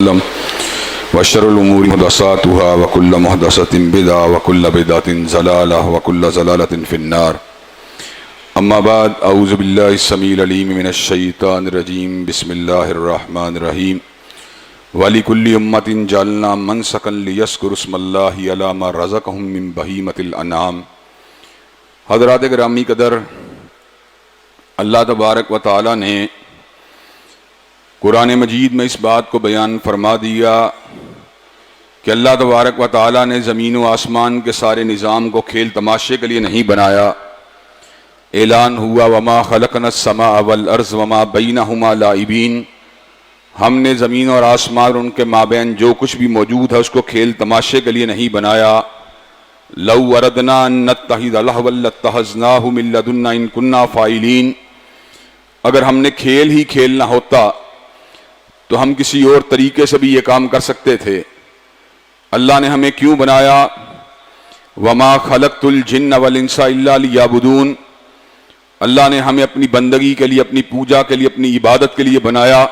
وسلم وشر الأمور محدثاتها وكل محدثة بدعة وكل بدعة ضلالة وكل ضلالة في النار. اما بعد، اعوذ باللہ السمیع العلیم من الشیطان الرجیم. بسم اللہ الرحمن الرحیم. وَلِكُلِّ أُمَّةٍ جَعَلْنَا مَنسَكًا لِيَذْكُرُوا اسْمَ اللَّهِ عَلَىٰ مَا رَزَقَهُم مِّن بَهِيمَةِ الْأَنْعَامِ. حضرات گرامی قدر، اللہ تبارک و تعالی نے قرآن مجید میں اس بات کو بیان فرما دیا کہ اللہ تبارک و تعالی نے زمین و آسمان کے سارے نظام کو کھیل تماشے کے لیے نہیں بنایا. اعلان ہوا وما خلقنا السماء والارض وما بینہما لاعبین. ہم نے زمین اور آسمان اور ان کے مابین جو کچھ بھی موجود ہے اس کو کھیل تماشے کے لیے نہیں بنایا. لو اردنا ان نتخذ لہوا لاتخذناہ من لدنا ان کنا فاعلین. اگر ہم نے کھیل ہی کھیلنا ہوتا تو ہم کسی اور طریقے سے بھی یہ کام کر سکتے تھے. اللہ نے ہمیں کیوں بنایا؟ وما خلقت الجن والانس الا لیعبدون. اللہ نے ہمیں اپنی بندگی کے لیے، اپنی پوجا کے لیے، اپنی عبادت کے لیے بنایا.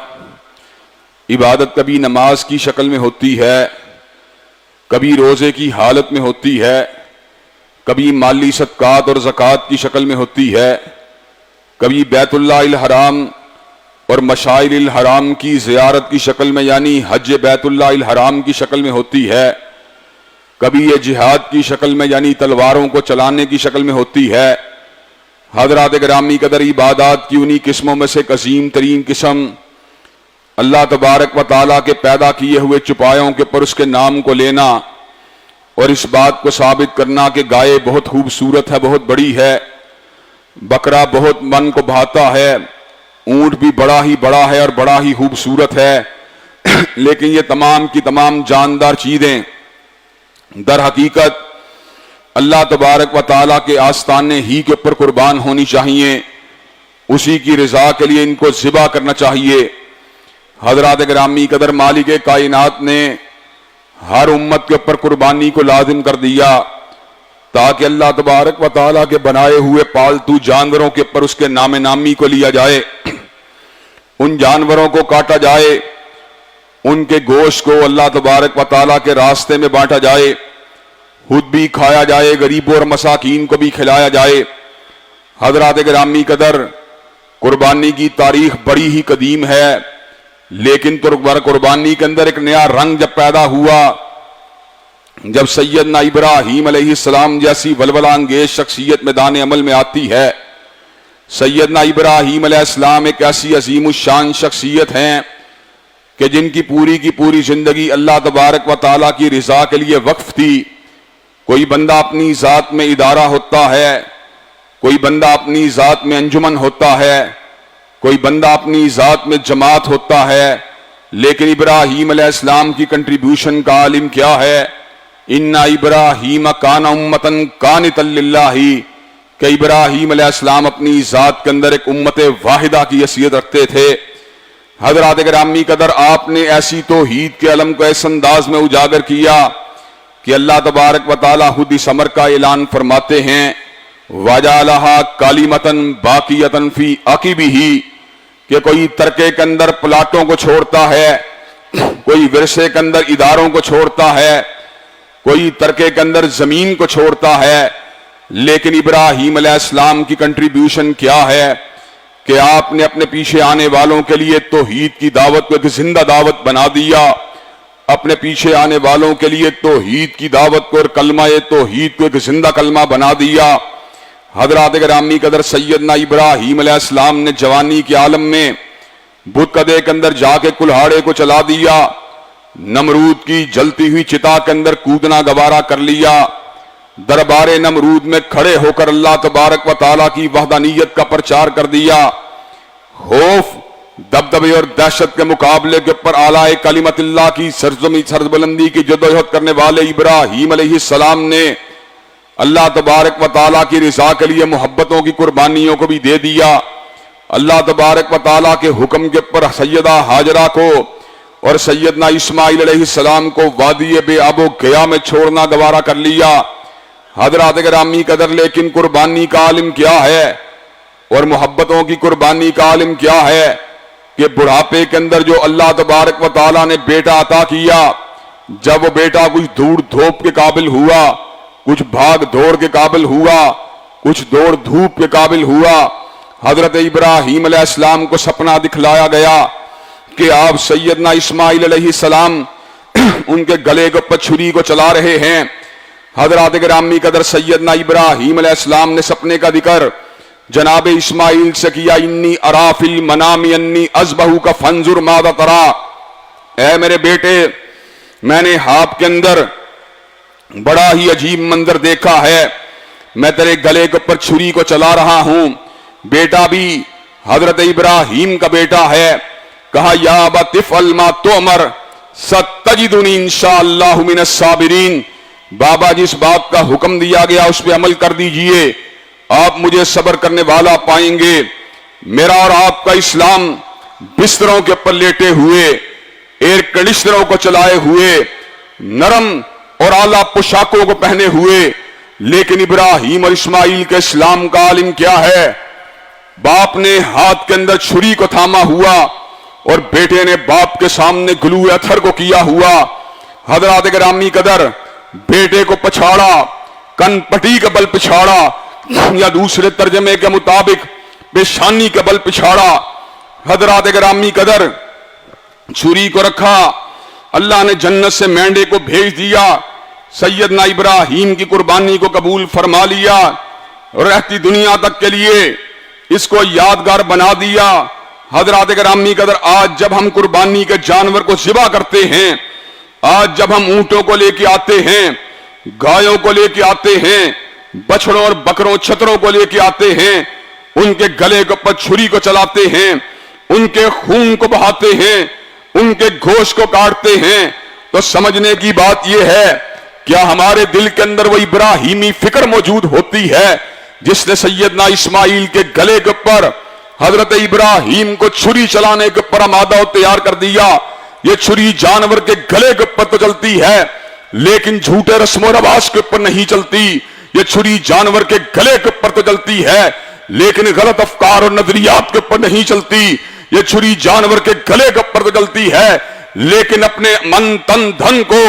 عبادت کبھی نماز کی شکل میں ہوتی ہے، کبھی روزے کی حالت میں ہوتی ہے، کبھی مالی صدقات اور زکوٰۃ کی شکل میں ہوتی ہے، کبھی بیت اللہ الحرام اور مشاعر الحرام کی زیارت کی شکل میں یعنی حج بیت اللہ الحرام کی شکل میں ہوتی ہے، کبھی یہ جہاد کی شکل میں یعنی تلواروں کو چلانے کی شکل میں ہوتی ہے. حضرات گرامی قدر، عبادات کی انہی قسموں میں سے ایک عظیم ترین قسم اللہ تبارک و تعالیٰ کے پیدا کیے ہوئے چوپایوں کے پر اس کے نام کو لینا اور اس بات کو ثابت کرنا کہ گائے بہت خوبصورت ہے، بہت بڑی ہے، بکرا بہت من کو بھاتا ہے، اونٹ بھی بڑا ہی بڑا ہے اور بڑا ہی خوبصورت ہے. لیکن یہ تمام کی تمام جاندار چیزیں در حقیقت اللہ تبارک و تعالیٰ کے آستانے ہی کے اوپر قربان ہونی چاہیے. اسی کی رضا کے لیے ان کو ذبح کرنا چاہیے. حضرات گرامی قدر، مالک کائنات نے ہر امت کے اوپر قربانی کو لازم کر دیا تاکہ اللہ تبارک و تعالیٰ کے بنائے ہوئے پالتو جانوروں کے اوپر اس کے نام نامی کو لیا جائے، ان جانوروں کو کاٹا جائے، ان کے گوشت کو اللہ تبارک و تعالیٰ کے راستے میں بانٹا جائے، خود بھی کھایا جائے، غریبوں اور مساکین کو بھی کھلایا جائے. حضرات گرامی قدر، قربانی کی تاریخ بڑی ہی قدیم ہے، لیکن قربانی کے اندر ایک نیا رنگ جب پیدا ہوا، جب سیدنا ابراہیم علیہ السلام جیسی ولولہ انگیز شخصیت میدان عمل میں آتی ہے. سیدنا ابراہیم علیہ السلام ایک ایسی عظیم الشان شخصیت ہیں کہ جن کی پوری زندگی اللہ تبارک و تعالیٰ کی رضا کے لیے وقف تھی. کوئی بندہ اپنی ذات میں ادارہ ہوتا ہے، کوئی بندہ اپنی ذات میں انجمن ہوتا ہے، کوئی بندہ اپنی ذات میں جماعت ہوتا ہے، لیکن ابراہیم علیہ السلام کی کنٹریبیوشن کا عالم کیا ہے؟ ان ابراہیم کان امتن قانتا للہ، کہ ابراہیم علیہ السلام اپنی ذات کے اندر ایک امت واحدہ کی حیثیت رکھتے تھے. حضرات گرامی قدر، آپ نے ایسی توحید کے علم کو اس انداز میں اجاگر کیا کہ اللہ تبارک و تعالیٰ خود اس امر کا اعلان فرماتے ہیں وَجَعَلَهَا كَلِمَةً بَاقِيَةً فِي عَقِبِهِ، کہ کوئی ترکے کے اندر پلاٹوں کو چھوڑتا ہے، کوئی ورثے کے اندر اداروں کو چھوڑتا ہے، کوئی ترکے کے اندر زمین کو چھوڑتا ہے، لیکن ابراہیم علیہ السلام کی کنٹریبیوشن کیا ہے کہ آپ نے اپنے پیچھے آنے والوں کے لیے توحید کی دعوت کو ایک زندہ دعوت بنا دیا. اپنے پیچھے آنے والوں کے لیے توحید کی دعوت کو اور کلمہ توحید کو ایک زندہ کلمہ بنا دیا. حضرات گرامی قدر، سیدنا ابراہیم علیہ السلام نے جوانی کے عالم میں بت کدے کے اندر جا کے کلہاڑے کو چلا دیا، نمرود کی جلتی ہوئی چتا کے اندر کودنا گوارا کر لیا، دربار نمرود میں کھڑے ہو کر اللہ تبارک و تعالیٰ کی وحدانیت کا پرچار کر دیا. خوف، دبدبے اور دہشت کے مقابلے کے اوپر اعلیٰ کلمت اللہ کی سربلندی کی جدوجہد کرنے والے ابراہیم علیہ السلام نے اللہ تبارک و تعالیٰ کی رضا کے لیے محبتوں کی قربانیوں کو بھی دے دیا. اللہ تبارک و تعالیٰ کے حکم کے اوپر سیدہ ہاجرہ کو اور سیدنا اسماعیل علیہ السلام کو وادی بے آب و گیا میں چھوڑنا گوارا کر لیا. حضرات گرامی قدر، لیکن قربانی کا عالم کیا ہے اور محبتوں کی قربانی کا عالم کیا ہے کہ بڑھاپے کے اندر جو اللہ تبارک و تعالیٰ نے بیٹا عطا کیا، جب وہ بیٹا کچھ دوڑ دھوپ کے قابل ہوا، کچھ بھاگ دوڑ کے قابل ہوا، کچھ دوڑ دھوپ کے قابل ہوا، حضرت ابراہیم علیہ السلام کو سپنا دکھلایا گیا کہ آپ سیدنا اسماعیل علیہ السلام ان کے گلے کے اوپر چھری کو چلا رہے ہیں۔ حضرات گرامی قدر سیدنا ابراہیم علیہ السلام نے سپنے کا ذکر جناب اسماعیل سے کیا، انی ارا فی المنام انی اذبحک فانظر ماذا تری، اے میرے بیٹے میں نے خواب کے اندر بڑا ہی عجیب منظر دیکھا ہے، میں تیرے گلے کے اوپر چھری کو چلا رہا ہوں۔ بیٹا بھی حضرت ابراہیم کا بیٹا ہے، کہا یا ابت افعل ما تؤمر ستجدنی انشاءاللہ من الصابرین، بابا جس بات کا حکم دیا گیا اس پہ عمل کر دیجئے، آپ مجھے صبر کرنے والا پائیں گے۔ میرا اور آپ کا اسلام بستروں کے اوپر لیٹے ہوئے، ایئر کنڈیشنروں کو چلائے ہوئے، نرم اور اعلیٰ پوشاکوں کو پہنے ہوئے، لیکن ابراہیم اور اسماعیل کے اسلام کا عالم کیا ہے؟ باپ نے ہاتھ کے اندر چھری کو تھاما ہوا اور بیٹے نے باپ کے سامنے گلو اتھر کو کیا ہوا۔ حضرات گرامی قدر بیٹے کو پچھاڑا، کن پٹی کے بل پچھاڑا، یا دوسرے ترجمے کے مطابق پیشانی کے بل پچھاڑا۔ حضرات گرامی قدر چھری کو رکھا، اللہ نے جنت سے مینڈے کو بھیج دیا، سیدنا ابراہیم کی قربانی کو قبول فرما لیا، رہتی دنیا تک کے لیے اس کو یادگار بنا دیا۔ حضرات گرامی قدر آج جب ہم قربانی کے جانور کو ذبح کرتے ہیں، آج جب ہم اونٹوں کو لے کے آتے ہیں، گایوں کو لے کے آتے ہیں، بچڑوں اور بکروں چھتروں کو لے کے آتے ہیں، ان کے گلے کے اوپر چھری کو چلاتے ہیں، ان کے خون کو بہاتے ہیں، ان کے گوشت کو کاٹتے ہیں، تو سمجھنے کی بات یہ ہے کیا ہمارے دل کے اندر وہ ابراہیمی فکر موجود ہوتی ہے جس نے سیدنا اسماعیل کے گلے کے اوپر حضرت ابراہیم کو چھری چلانے کے اوپر آمادہ و تیار کر دیا؟ یہ چھری جانور کے گلے کے اوپر تو چلتی ہے لیکن جھوٹے رسم و رواج کے اوپر نہیں چلتی، یہ چھری جانور کے گلے کے اوپر تو چلتی ہے لیکن غلط افکار اور نظریات کے اوپر نہیں چلتی، یہ چھری جانور کے گلے کے اوپر تو چلتی ہے لیکن اپنے من تن دھن کو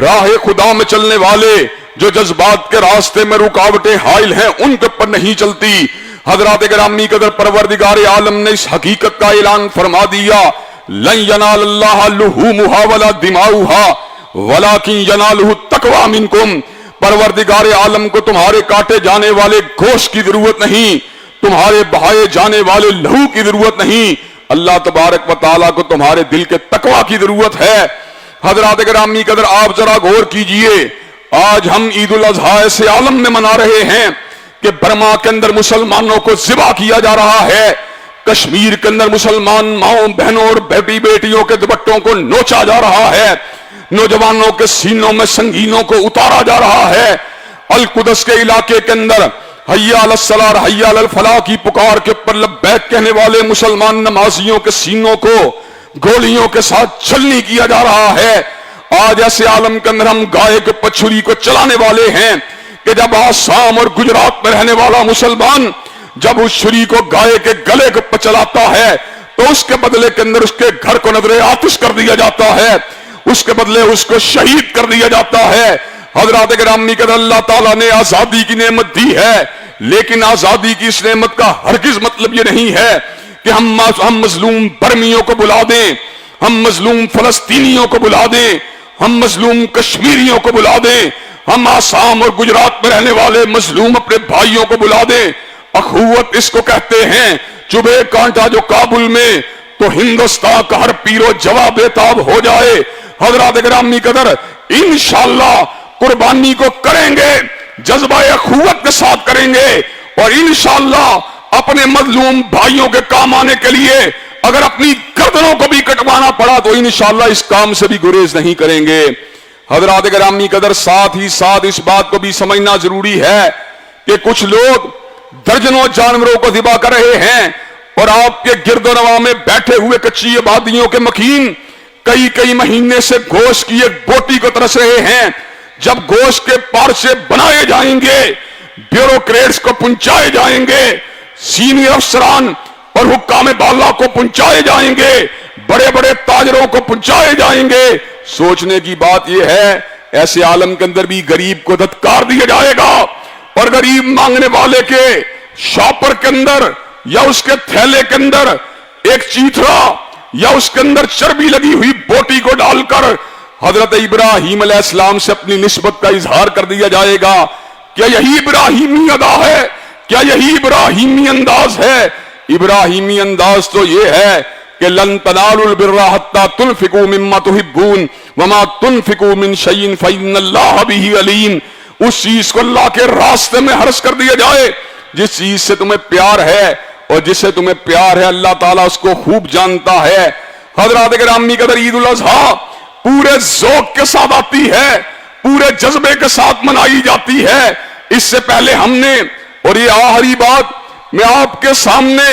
راہ خدا میں چلنے والے جو جذبات کے راستے میں رکاوٹیں حائل ہیں ان کے اوپر نہیں چلتی۔ حضرات گرامی قدر پروردگار عالم نے اس حقیقت کا اعلان فرما دیا، لن ینال اللہ لحومھا ولا دماؤھا ولکن ینالہ التقوی منکم، پروردگار عالم کو تمہارے کاٹے جانے والے گوشت کی ضرورت نہیں، تمہارے بہائے جانے والے لہو کی ضرورت نہیں، اللہ تبارک و تعالیٰ کو تمہارے دل کے تقوی کی ضرورت ہے۔ حضرات گرامی قدر آپ ذرا غور کیجئے، آج ہم عید الاضحیٰ ایسے عالم میں منا رہے ہیں کہ برما کے اندر مسلمانوں کو ذبح کیا جا رہا ہے، کشمیر کے اندر مسلمان ماؤں بہنوں اور بیٹی بیٹیوں کے دوپٹوں کو نوچا جا رہا ہے، نوجوانوں کے سینوں میں سنگینوں کو اتارا جا رہا ہے، القدس کے علاقے کے اندر حی علی الصلاۃ حی علی الفلاح کی پکار کے اوپر لبیک کہنے والے مسلمان نمازیوں کے سینوں کو گولیوں کے ساتھ چھلنی کیا جا رہا ہے۔ آج ایسے عالم کے اندر ہم گائے کے پچھری کو چلانے والے ہیں کہ جب آسام اور گجرات میں رہنے والا مسلمان جب اس چھری کو گائے کے گلے کے اوپر چلاتا ہے تو اس کے بدلے کے اندر اس کے گھر کو نظر آتش کر دیا جاتا ہے، اس کے بدلے اس کو شہید کر دیا جاتا ہے۔ حضرات گرامی قدر اللہ تعالیٰ نے آزادی کی نعمت دی ہے لیکن آزادی کی اس نعمت کا ہرگز مطلب یہ نہیں ہے کہ ہم مظلوم برمیوں کو بلا دیں، ہم مظلوم فلسطینیوں کو بلا دیں، ہم مظلوم کشمیریوں کو بلا دیں، ہم آسام اور گجرات میں رہنے والے مظلوم اپنے بھائیوں کو بلا دیں۔ اخوت اس کو کہتے ہیں، چبھے کانٹا جو کابل میں تو ہندوستان کا ہر پیر و جواب بےتاب ہو جائے۔ حضرات گرامی قدر انشاءاللہ قربانی کو کریں گے، جذبہ اخوت کے ساتھ کریں گے اور انشاءاللہ اپنے مظلوم بھائیوں کے کام آنے کے لیے اگر اپنی گردنوں کو بھی کٹوانا پڑا تو انشاءاللہ اس کام سے بھی گریز نہیں کریں گے۔ حضرات گرامی قدر ساتھ ہی ساتھ اس بات کو بھی سمجھنا ضروری ہے کہ کچھ لوگ درجنوں جانوروں کو ذبح کر رہے ہیں اور آپ کے گرد و نواح میں بیٹھے ہوئے کچی آبادیوں کے مکین کئی مہینے سے گوشت کی ایک بوٹی کو ترس رہے ہیں۔ جب گوشت کے پارچے بنائے جائیں گے، بیوروکریٹس کو پہنچائے جائیں گے، سینئر افسران اور حکام بالا کو پہنچائے جائیں گے، بڑے بڑے تاجروں کو پہنچائے جائیں گے۔ سوچنے کی بات یہ ہے ایسے عالم کے اندر بھی غریب کو دھتکار دیا جائے گا، اور غریب مانگنے والے کے شاپر کے اندر یا اس کے تھیلے کے اندر ایک چیتھڑا یا اس کے اندر چربی لگی ہوئی بوٹی کو ڈال کر حضرت ابراہیم علیہ السلام سے اپنی نسبت کا اظہار کر دیا جائے گا۔ کیا یہی ابراہیمی ادا ہے؟ کیا یہی ابراہیمی انداز ہے؟ ابراہیمی انداز تو یہ ہے کہ لن تنالوا البر حتى تنفقوا مما تحبون وما تنفقوا من شيء فإن الله به عليم۔ اس چیز کو اللہ کے راستے میں خرچ کر دیا جائے جس چیز سے تمہیں پیار ہے، اور جس سے تمہیں پیار ہے اللہ تعالیٰ اس کو خوب جانتا ہے۔ حضرات گرامی قدر، عید الاضحیٰ پورے ذوق کے ساتھ آتی ہے، پورے جذبے کے ساتھ منائی جاتی ہے۔ اس سے پہلے ہم نے، اور یہ آخری بات میں آپ کے سامنے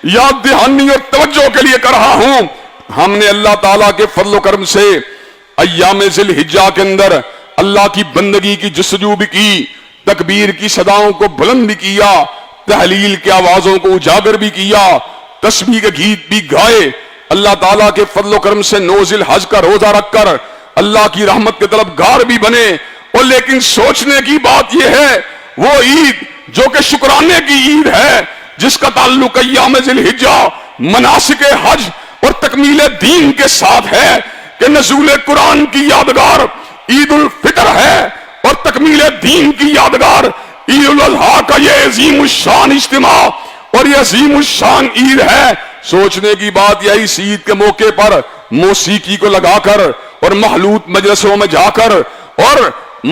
یاد دہانی اور توجہ کے لیے کر رہا ہوں، ہم نے اللہ تعالیٰ کے فضل و کرم سے ایام ذی الحجہ کے اندر اللہ کی بندگی کی جستجو بھی کی، تکبیر کی صداؤں کو بلند بھی کیا، تحلیل کے آوازوں کو اجاگر بھی کیا، تسبیح کے گیت بھی گائے، اللہ تعالیٰ کے فضل و کرم سے 9 ذی الحج کا روزہ رکھ کر اللہ کی رحمت کے طلبگار بھی بنے۔ اور لیکن سوچنے کی بات یہ ہے وہ عید جو کہ شکرانے کی عید ہے، جس کا تعلق ایام ذی الحجہ مناسک حج اور تکمیل دین کے ساتھ ہے، کہ نزول قرآن کی یادگار عید الفطر ہے اور تکمیل دین کی یادگار عید الاضحیٰ کا یہ عظیم الشان اجتماع اور یہ عظیم الشان عید ہے۔ سوچنے کی بات یہ اس عید کے موقع پر موسیقی کو لگا کر اور محلوط مجلسوں میں جا کر اور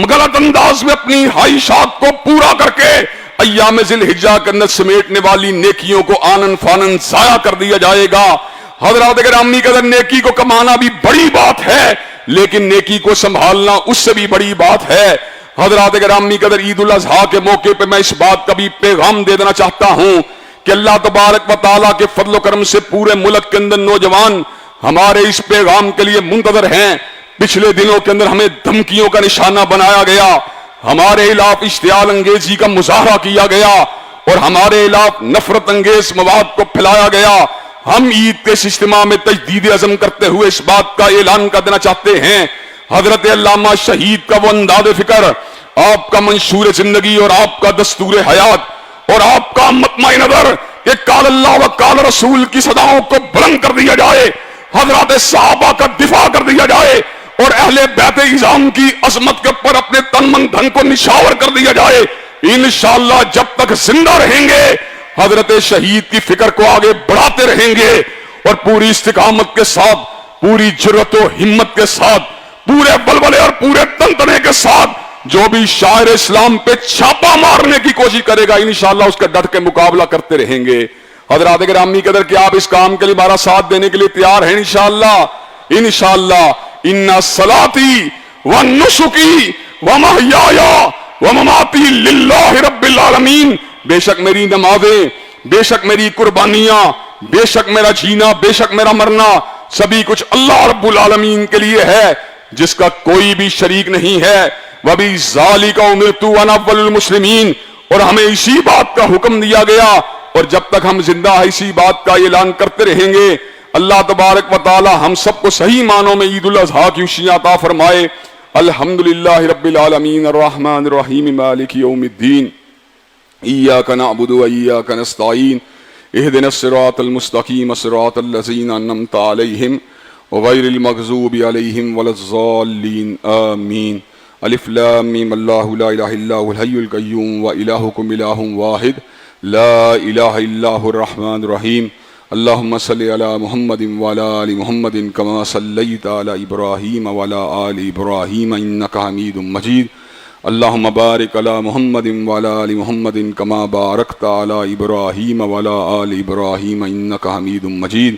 غلط انداز میں اپنی خواہشات کو پورا کر کے ایام ذی الحجہ کے اندر سمیٹنے والی نیکیوں کو آنن فانن ضائع کر دیا جائے گا۔ حضرات گرامی قدر، نیکی کو کمانا بھی بڑی بات ہے، لیکن نیکی کو سنبھالنا اس سے بھی بڑی بات ہے۔ حضرات گرامی قدر، عید الاضحیٰ کے موقع پہ میں اس بات کا بھی پیغام دے دینا چاہتا ہوں کہ اللہ تبارک و تعالیٰ کے فضل و کرم سے پورے ملک کے اندر نوجوان ہمارے اس پیغام کے لیے منتظر ہیں۔ پچھلے دنوں کے اندر ہمیں دھمکیوں کا نشانہ بنایا گیا، ہمارے خلاف اشتعال انگیزی کا مظاہرہ کیا گیا اور ہمارے خلاف نفرت انگیز مواد کو پھیلایا گیا۔ ہم عید کے اس اجتماع میں تجدید عزم کرتے ہوئے اس بات کا اعلان کر دینا چاہتے ہیں، حضرت علامہ شہید کا وہ انداز فکر، آپ کا منشور زندگی اور آپ کا دستور حیات اور آپ کا مطمع نظر کہ قال اللہ و قال رسول کی صداؤں کو بلند کر دیا جائے، حضرات صحابہ کا دفاع کر دیا جائے اور اہل بیت اعظام کی عظمت کے اوپر اپنے تن من دھن کو نشاور کر دیا جائے۔ انشاءاللہ جب تک زندہ رہیں گے حضرت شہید کی فکر کو آگے بڑھاتے رہیں گے اور پوری استقامت کے ساتھ، پوری جرأت و ہمت کے ساتھ، پورے بلبلے اور پورے تنتنے کے ساتھ جو بھی شاعر اسلام پہ چھاپا مارنے کی کوشش کرے گا انشاءاللہ اس کا ڈٹ کے مقابلہ کرتے رہیں گے۔ حضرات گرامی قدر، کہ آپ اس کام کے لیے ہمارا ساتھ دینے کے لیے تیار ہیں انشاءاللہ؟ انشاءاللہ ان صلاتی و نسکی و محیایا و مماتی للہ رب العالمین، بے شک میری نمازیں، بے شک میری قربانیاں، بے شک میرا جینا، بے شک میرا مرنا، سبھی کچھ اللہ رب العالمین کے لیے ہے جس کا کوئی بھی شریک نہیں ہے۔ وَبِذَالِكَ أُمِرْتُ وَأَنَا أَوَّلُ الْمُسْلِمِينَ، اور ہمیں اسی بات کا حکم دیا گیا اور جب تک ہم زندہ ہیں اسی بات کا اعلان کرتے رہیں گے۔ اللہ تبارک و تعالی ہم سب کو صحیح معنوں میں عید الاضحیٰ کی خوشیاں عطا فرمائے۔ الحمدللہ رب العالمین الرحمن الرحیم مالک یوم الدین، ایاک نعبد و ایاک نستعین، اہدنا الصراط المستقیم صراط الذین انعمت علیہم غیر المغضوب علیہم ولا الضالین آمین۔ الف لام میم اللہ لا الہ الا هو الحی القیوم و الہکم الہ واحد لا الہ الا هو الرحمن الرحیم۔ اللہم صلی علی محمد وعلی آل محمد کما صلیت علی ابراہیم وعلی آل ابراہیم انک حمید مجید۔ اللہم بارک علی محمد وعلی آل محمد کما بارکت علی ابراہیم وعلی آل ابراہیم انک حمید مجید۔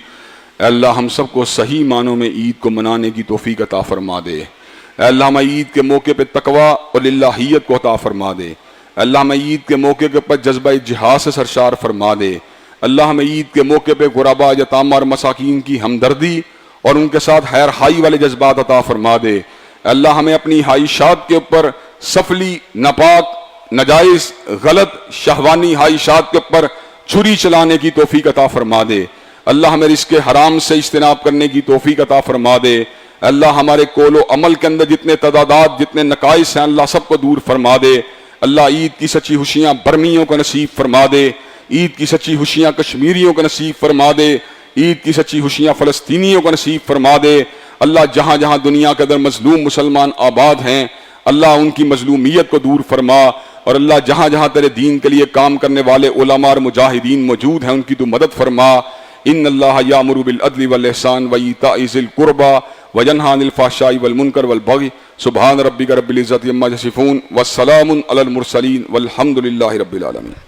اے اللہ ہم سب کو صحیح معنوں میں عید کو منانے کی توفیق عطا فرما دے۔ اے اللہ ہمیں عید کے موقع پہ تقوی اور للہیت کو عطا فرما دے۔ اے اللہ ہمیں عید کے موقع کے پر جذبہ جہاد سے سرشار فرما دے۔ اللہ ہمیں عید کے موقع پہ غرباء، یتامى اور مساکین کی ہمدردی اور ان کے ساتھ خیر خواہی والے جذبات عطا فرما دے۔ اے اللہ ہمیں اپنی خواہشات کے اوپر سفلی، ناپاک، ناجائز، غلط، شہوانی خواہشات کے اوپر چھری چلانے کی توفیق عطا فرما دے، اللہ ہمیں رزق حرام سے اجتناب کرنے کی توفیق عطا فرما دے، اللہ ہمارے قول و عمل کے اندر جتنے تضادات جتنے نقائص ہیں اللہ سب کو دور فرما دے، اللہ عید کی سچی خوشیاں برمیوں کو نصیب فرما دے، عید کی سچی خوشیاں کشمیریوں کو نصیب فرما دے، عید کی سچی خوشیاں فلسطینیوں کو نصیب فرما دے، اللہ جہاں جہاں دنیا کے اندر مظلوم مسلمان آباد ہیں اللہ ان کی مظلومیت کو دور فرما، اور اللہ جہاں جہاں تیرے دین کے لیے کام کرنے والے علماء اور مجاہدین موجود ہیں ان کی تو مدد فرما۔ ان اللہ یامر بالعدل والاحسان وایتاء ذی القربى وینہی عن الفحشاء والمنکر والبغی سبحان ربک رب العزۃ عما یصفون والسلام علی المرسلین والحمد للہ رب العالمین۔